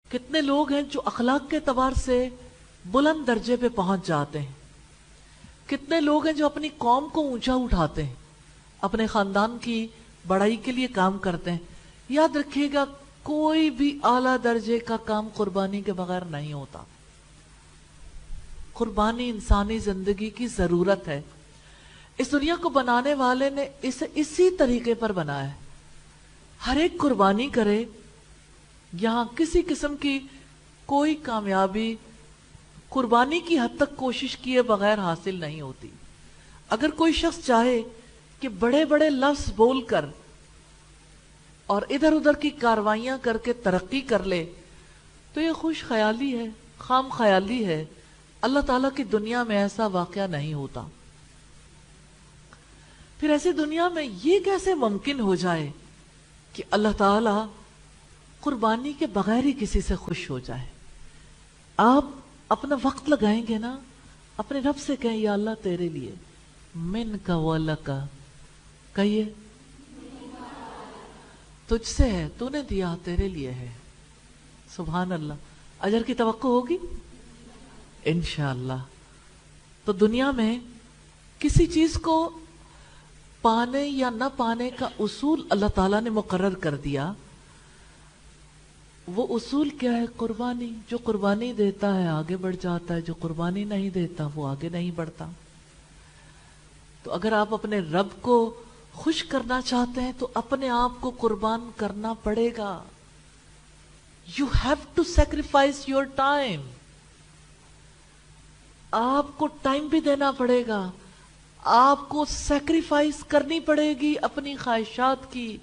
کتنے لوگ ہیں جو اخلاق کے اعتبار سے بلند درجے پہ پہنچ جاتے ہیں، کتنے لوگ ہیں جو اپنی قوم کو اونچا اٹھاتے ہیں، اپنے خاندان کی بڑائی کے لیے کام کرتے ہیں۔ یاد رکھیے گا، کوئی بھی اعلیٰ درجے کا کام قربانی کے بغیر نہیں ہوتا۔ قربانی انسانی زندگی کی ضرورت ہے۔ اس دنیا کو بنانے والے نے اسے اسی طریقے پر بنایا ہے۔ ہر ایک قربانی کرے، یہاں کسی قسم کی کوئی کامیابی قربانی کی حد تک کوشش کیے بغیر حاصل نہیں ہوتی۔ اگر کوئی شخص چاہے کہ بڑے بڑے لفظ بول کر اور ادھر ادھر کی کاروائیاں کر کے ترقی کر لے تو یہ خوش خیالی ہے، خام خیالی ہے۔ اللہ تعالیٰ کی دنیا میں ایسا واقعہ نہیں ہوتا۔ پھر ایسی دنیا میں یہ کیسے ممکن ہو جائے کہ اللہ تعالیٰ قربانی کے بغیر ہی کسی سے خوش ہو جائے؟ آپ اپنا وقت لگائیں گے نا، اپنے رب سے کہیں یا اللہ تیرے لیے، من کا ولکا، کہیے تجھ سے ہے، تو نے دیا، تیرے لیے ہے۔ سبحان اللہ، اجر کی توقع ہوگی انشاءاللہ۔ تو دنیا میں کسی چیز کو پانے یا نہ پانے کا اصول اللہ تعالیٰ نے مقرر کر دیا۔ وہ اصول کیا ہے؟ قربانی۔ جو قربانی دیتا ہے آگے بڑھ جاتا ہے، جو قربانی نہیں دیتا وہ آگے نہیں بڑھتا۔ تو اگر آپ اپنے رب کو خوش کرنا چاہتے ہیں تو اپنے آپ کو قربان کرنا پڑے گا۔ You have to sacrifice your time۔ آپ کو ٹائم بھی دینا پڑے گا، آپ کو سیکریفائس کرنی پڑے گی، اپنی خواہشات کی،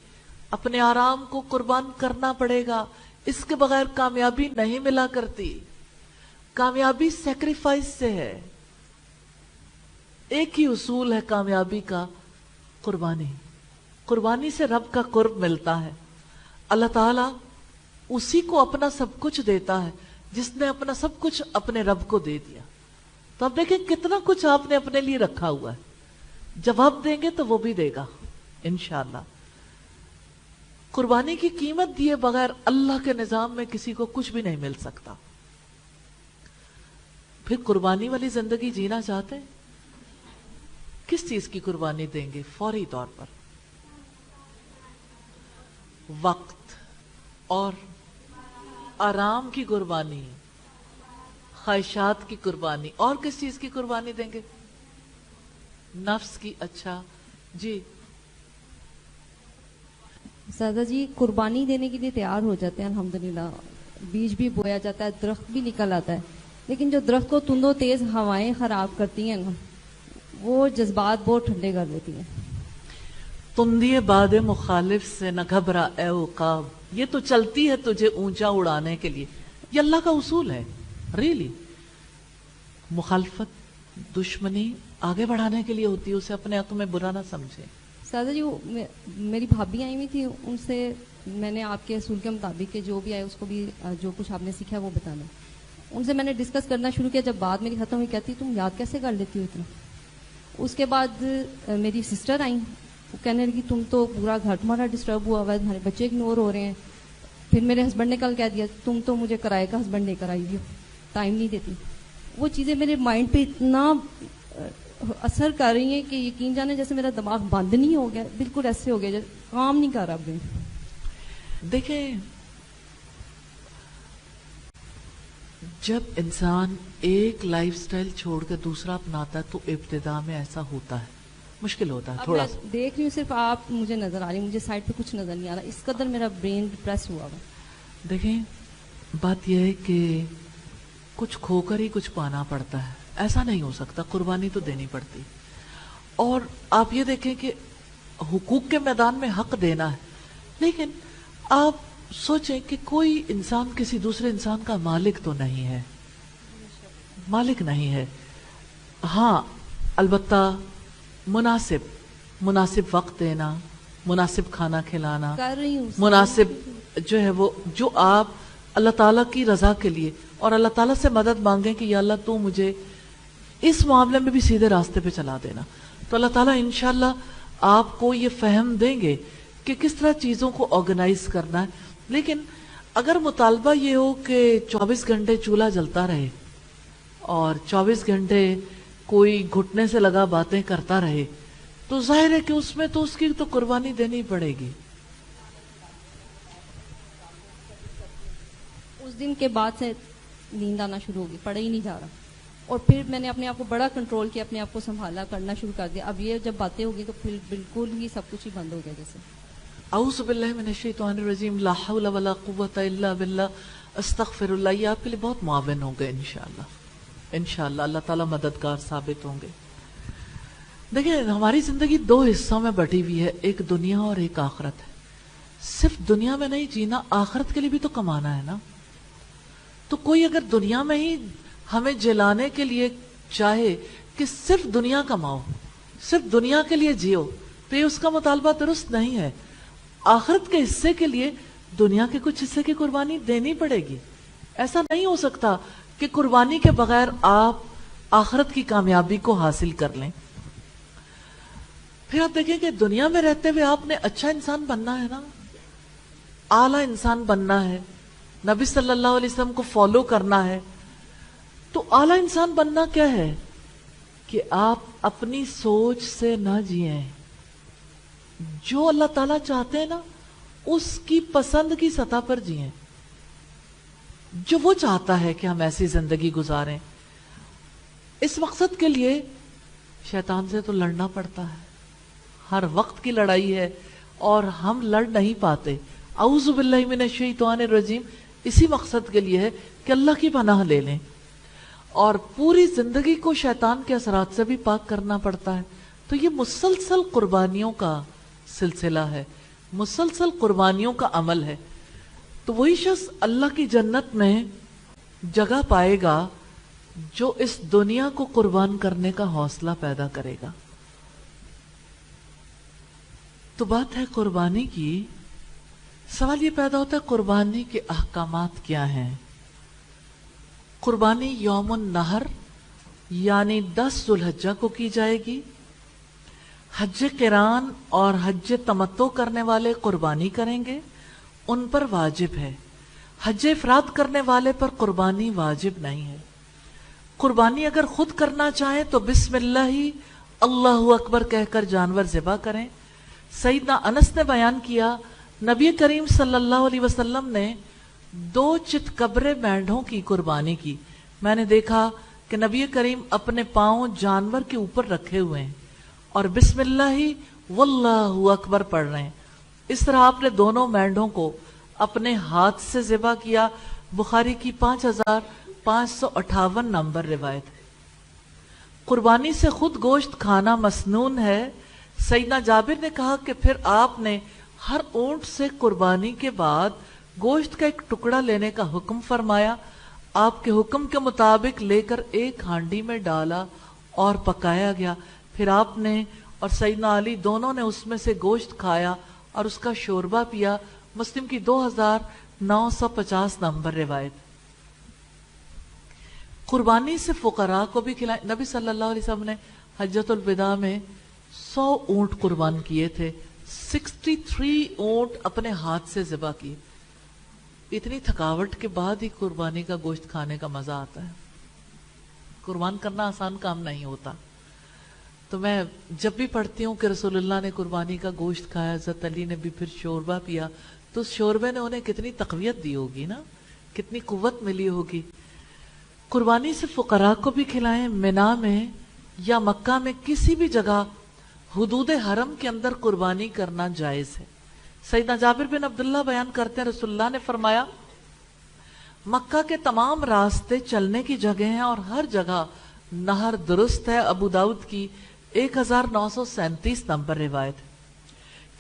اپنے آرام کو قربان کرنا پڑے گا۔ اس کے بغیر کامیابی نہیں ملا کرتی۔ کامیابی سیکریفائس سے ہے۔ ایک ہی اصول ہے کامیابی کا، قربانی۔ قربانی سے رب کا قرب ملتا ہے۔ اللہ تعالیٰ اسی کو اپنا سب کچھ دیتا ہے جس نے اپنا سب کچھ اپنے رب کو دے دیا۔ تو اب دیکھیں کتنا کچھ آپ نے اپنے لیے رکھا ہوا ہے۔ جب آپ دیں گے تو وہ بھی دے گا انشاءاللہ۔ قربانی کی قیمت دیے بغیر اللہ کے نظام میں کسی کو کچھ بھی نہیں مل سکتا۔ پھر قربانی والی زندگی جینا چاہتے ہیں؟ کس چیز کی قربانی دیں گے؟ فوری طور پر وقت اور آرام کی قربانی، خواہشات کی قربانی، اور کس چیز کی قربانی دیں گے؟ نفس کی۔ اچھا جی سادہ جی، قربانی دینے کے لیے تیار ہو جاتے ہیں الحمدللہ، بیج بھی بویا جاتا ہے، درخت بھی نکل آتا ہے، لیکن جو درخت کو تند و تیز ہوائیں خراب کرتی ہیں نا، وہ جذبات بہت ٹھنڈے کر دیتی ہیں۔ تندی باد مخالف سے نہ گھبرا اے عقاب، یہ تو چلتی ہے تجھے اونچا اڑانے کے لیے۔ یہ اللہ کا اصول ہے، ریلی۔ مخالفت، دشمنی آگے بڑھانے کے لیے ہوتی ہے، اسے اپنے حق میں برا نہ سمجھے۔ سادہ جی، میری بھابھی آئی ہوئی تھی، ان سے میں نے آپ کے اصول کے مطابق کہ جو بھی آئے اس کو بھی جو کچھ آپ نے سیکھا وہ بتانا۔ ان سے میں نے ڈسکس کرنا شروع کیا، جب بات میری ختم ہوئی کہتی تم یاد کیسے کر لیتی ہو اتنا؟ اس کے بعد میری سسٹر آئیں، وہ کہنے لگی تم تو پورا گھر تمہارا ڈسٹرب ہوا ہوا ہے، تمہارے بچے اگنور ہو رہے ہیں۔ پھر میرے ہسبینڈ نے کل کہہ دیا تم تو مجھے کرائے کا ہسبینڈ لے کر آئی ہو، ٹائم نہیں دیتی۔ وہ چیزیں میرے مائنڈ پہ اتنا اثر کر رہی ہیں کہ یقین جانے جیسے میرا دماغ بند نہیں ہو گیا، بالکل ایسے ہو گیا جیسے کام نہیں کر رہا۔ دیکھیں، جب انسان ایک لائف سٹائل چھوڑ کے دوسرا اپناتا ہے تو ابتدا میں ایسا ہوتا ہے، مشکل ہوتا ہے تھوڑا سا۔ دیکھ رہی ہوں صرف آپ مجھے نظر آ رہی، مجھے سائڈ پہ کچھ نظر نہیں آ رہا، اس قدر میرا برین ڈپریس ہوا ہوا۔ دیکھیں، بات یہ ہے کہ کچھ کھو کر ہی کچھ پانا پڑتا ہے، ایسا نہیں ہو سکتا، قربانی تو دینی پڑتی۔ اور آپ یہ دیکھیں کہ حقوق کے میدان میں حق دینا ہے، لیکن آپ سوچیں کہ کوئی انسان کسی دوسرے انسان کا مالک تو نہیں ہے، مالک نہیں ہے۔ ہاں البتہ مناسب وقت دینا، مناسب کھانا کھلانا، مناسب جو ہے وہ جو آپ اللہ تعالیٰ کی رضا کے لیے اور اللہ تعالیٰ سے مدد مانگیں کہ یا اللہ تو مجھے اس معاملے میں بھی سیدھے راستے پہ چلا دینا، تو اللہ تعالیٰ انشاءاللہ آپ کو یہ فہم دیں گے کہ کس طرح چیزوں کو آرگنائز کرنا ہے۔ لیکن अगर मुतालबा ये हो कि 24 घंटे चूल्हा जलता रहे और 24 घंटे कोई घुटने से लगा बातें करता रहे, तो जाहिर है कि उसमें तो उसकी तो कुर्बानी देनी पड़ेगी। उस दिन के बाद से नींद आना शुरू होगी, पढ़ा ही नहीं जा रहा। और फिर मैंने अपने आप को बड़ा कंट्रोल किया, अपने आप को संभाला, करना शुरू कर दिया। अब ये जब बातें होगी तो फिर बिल्कुल ही सब कुछ ही बंद हो गया जैसे। औज़ु बिल्लाहि मिनश शैतानिर रजीम, ला हौला वला कुव्वता इल्ला बिल्लाह, अस्तगफिरुल्लाह। ये आपके लिए बहुत मुआविन होंगे इंशाअल्लाह। इंशाअल्लाह अल्लाह ताला मददगार साबित होंगे। देखिए, हमारी जिंदगी दो हिस्सों में बटी हुई है, एक दुनिया और एक आखिरत है। सिर्फ दुनिया में नहीं जीना, आखिरत के लिए भी तो कमाना है ना। तो कोई अगर दुनिया में ही हमें जलाने के लिए चाहे कि सिर्फ दुनिया कमाओ, सिर्फ दुनिया के लिए जियो, तो ये उसका मुतालबा दुरुस्त नहीं है। आखिरत के हिस्से के लिए दुनिया के कुछ हिस्से की कुर्बानी देनी पड़ेगी। ऐसा नहीं हो सकता कि कुर्बानी के बगैर आप आखिरत की कामयाबी को हासिल कर लें। फिर आप देखें कि दुनिया में रहते हुए आपने अच्छा इंसान बनना है ना, आला इंसान बनना है, नबी सल्लल्लाहु अलैहि वसल्लम को फॉलो करना है। तो आला इंसान बनना क्या है कि आप अपनी सोच से ना जिए, जो अल्लाह ताला चाहते हैं ना उसकी पसंद की सतह पर जिए। जो वो चाहता है कि हम ऐसी जिंदगी गुजारें, इस मकसद के लिए शैतान से तो लड़ना पड़ता है, हर वक्त की लड़ाई है और हम लड़ नहीं पाते। औज़ु बिल्लाहि मिनश शैतानिर रजीम इसी मकसद के लिए है कि अल्लाह की पनाह ले लें और पूरी जिंदगी को शैतान के असरात से भी पाक करना पड़ता है। तो ये मुसलसल कुर्बानियों का सिलसिला है, मुसलसल कुर्बानियों का अमल है। तो वही शख्स अल्लाह की जन्नत में जगह पाएगा जो इस दुनिया को कुर्बान करने का हौसला पैदा करेगा। तो बात है कुर्बानी की। सवाल ये पैदा होता है कुर्बानी के अहकामात क्या हैं। कुर्बानी यौमुन नहर यानी 10 जुल्हज्जा को की जाएगी। हज किरान और हज तमत्तो करने वाले कुर्बानी करेंगे, उन पर वाजिब है। हज इफराद करने वाले पर कुर्बानी वाजिब नहीं है। कुर्बानी अगर खुद करना चाहे तो बिस्मिल्लाह ही अल्लाहु अकबर कहकर जानवर ज़िबा करें। सईदना अनस ने बयान किया, नबी करीम सल्लल्लाहु अलैहि वसल्लम ने 2 चितकबरे मेंढों की कुर्बानी की। मैंने देखा कि नबी करीम अपने पांव जानवर के ऊपर रखे हुए हैं और बिस्मिल्लाह ही वल्लाहु अकबर पढ़ रहे हैं। इस तरह आपने दोनों मेंढों को अपने हाथ से ज़िबा किया। बुखारी की 5558 नंबर रिवायत है। कुर्बानी से खुद गोश्त खाना मसनून है। सईदना जाबिर ने कहा कि फिर आपने हर ऊंट से कुर्बानी के बाद गोश्त का एक टुकड़ा लेने का हुक्म फरमाया। आपके हुक्म के मुताबिक लेकर एक हांडी में डाला और पकाया गया। फिर आपने और सईदना अली दोनों ने उसमें से गोश्त खाया और उसका शोरबा पिया। मुस्लिम की 2950 नंबर रिवायत। कुर्बानी से फुकरा को भी खिलाए। नबी सल्लल्लाहु अलैहि वसल्लम ने हज्जतुल विदा में 100 ऊंट कुर्बान किए थे। 63 ऊंट अपने हाथ से ज़िबा किए। इतनी थकावट के बाद ही कुर्बानी का गोश्त खाने का मजा आता है। कुर्बान करना आसान काम नहीं होता। तो मैं जब भी पढ़ती हूँ कि रसूलुल्लाह ने कुर्बानी का गोश्त खाया, हज़रत अली ने भी फिर शोरबा पिया, तो उस शोरबे ने उन्हें कितनी तक़वियत दी होगी ना, कितनी कुव्वत मिली होगी। कुर्बानी से फुकरा को भी खिलाएं। मिना में या मक्का में किसी भी जगह हुदूद हरम के अंदर कुर्बानी करना जायज है। सईदना जाबिर बिन अब्दुल्लाह बयान करते हैं, रसूलुल्लाह ने फरमाया, मक्का के तमाम रास्ते चलने की जगह हैं और हर जगह नहर दुरुस्त है। अबू दाऊद की 1937 नंबर रिवायत है।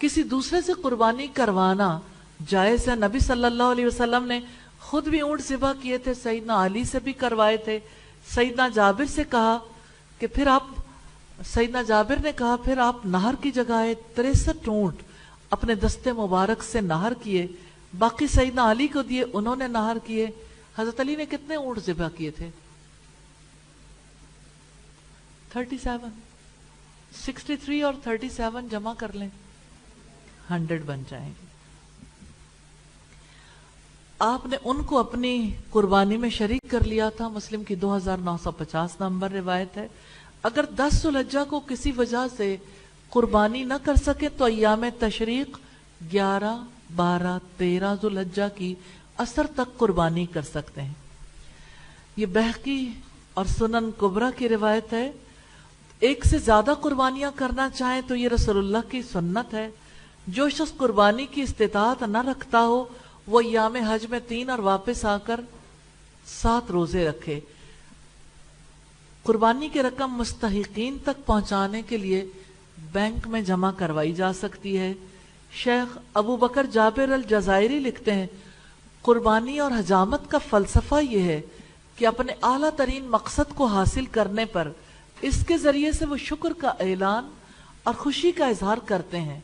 किसी दूसरे से कुर्बानी करवाना जायज है। नबी सल्लल्लाहु अलैहि वसल्लम ने खुद भी ऊंट ज़िबा किए थे, सईदना अली से भी करवाए थे। सईदना जाबिर से कहा कि फिर आप सईदना जाबिर ने कहा फिर आप नहर की जगह 63 ऊंट अपने दस्ते मुबारक से नहर किए, बाकी सईदना अली को दिए, उन्होंने नहर किए। हजरत अली ने कितने ऊंट ज़िबा किए थे? 37। 63 और 37 जमा कर लें, 100 बन जाएंगे। आपने उनको अपनी कुर्बानी में शरीक कर लिया था। मुस्लिम की 2950 नंबर रिवायत है। अगर 10 ज़ुल्हिज्जा को किसी वजह से कुर्बानी न कर सके तो अय्याम तशरीक 11, 12, 13 ज़ुल्हिज्जा की असर तक कुर्बानी कर सकते हैं। ये बहकी और सुनन कुबरा की रिवायत है। एक से ज्यादा कुर्बानियां करना चाहे तो ये रसूलुल्लाह की सुन्नत है। जो शख्स कुर्बानी की इस्तिताअत न रखता हो वो अय्याम हज में 3 और वापस आकर 7 रोजे रखे। कुर्बानी की रकम मुस्तहिकीन तक पहुंचाने के लिए बैंक में जमा करवाई जा सकती है। शेख अबू बकर जाबिर अल जजायरी लिखते हैं, कुर्बानी और हजामत का फलसफा यह है कि अपने आला तरीन मकसद को हासिल करने पर इसके जरिए से वो शुक्र का ऐलान और खुशी का इजहार करते हैं।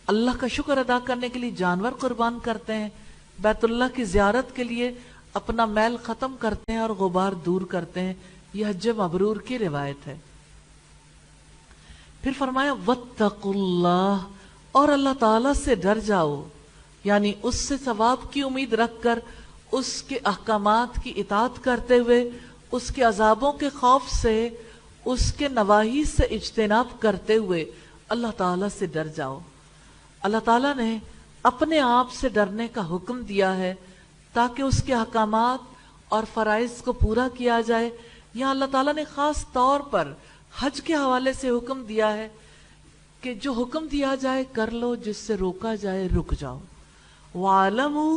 अल्लाह का शुक्र अदा करने के लिए जानवर कुर्बान करते हैं, बैतुल्लाह की जियारत के लिए अपना मैल खत्म करते हैं और गुबार दूर करते हैं। यह हज मबरूर की रिवायत है। फिर फरमाया वत्तकुल्लाह, और अल्लाह ताला से डर जाओ, यानी उससे सवाब की उम्मीद रखकर उसके अहकामात की इताअत करते हुए उसके अजाबों के खौफ से उसके नवाही से इज्तिनाब करते हुए अल्लाह ताला से डर जाओ। अल्लाह ताला ने अपने आप से डरने का हुक्म दिया है ताकि उसके अहकामात और फराइज को पूरा किया जाए। यहाँ अल्लाह ताला ने खास तौर पर हज के हवाले से हुक्म दिया है कि जो हुक्म दिया जाए कर लो, जिससे रोका जाए रुक जाओ। वालमू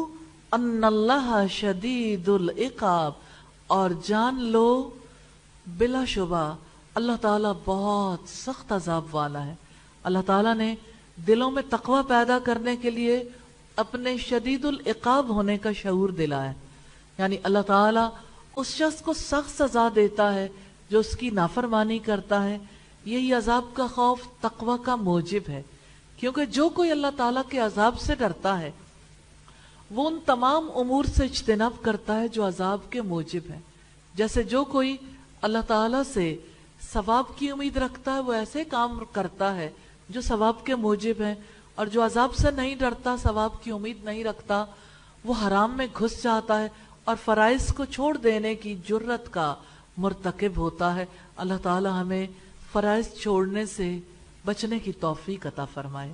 अन्नल्लाह शदीदुल इकाब, और जान लो बिलाशुबा अल्लाह ताला बहुत सख्त अजाब वाला है। अल्लाह ताला ने दिलों में तकवा पैदा करने के लिए अपने शदीदुल इकाब होने का शऊर दिलाया, यानी अल्लाह ताला उस शख्स को सख्त सजा देता है जो उसकी नाफरमानी करता है। यही अजाब का खौफ तकवा का मोजिब है, क्योंकि जो कोई अल्लाह ताला के अजाब से डरता है वो उन तमाम उमूर से इज्तिनाब करता है जो अजाब के मोजिब है। जैसे जो कोई अल्लाह ताला से सवाब की उम्मीद रखता है वो ऐसे काम करता है जो सवाब के मोजिब है, और जो अजाब से नहीं डरता, सवाब की उम्मीद नहीं रखता, वो हराम में घुस जाता है और फराइज को छोड़ देने की जुर्रत का मुर्तकिब होता है। अल्लाह ताला हमें फराइज छोड़ने से बचने की तौफीक अता फरमाए।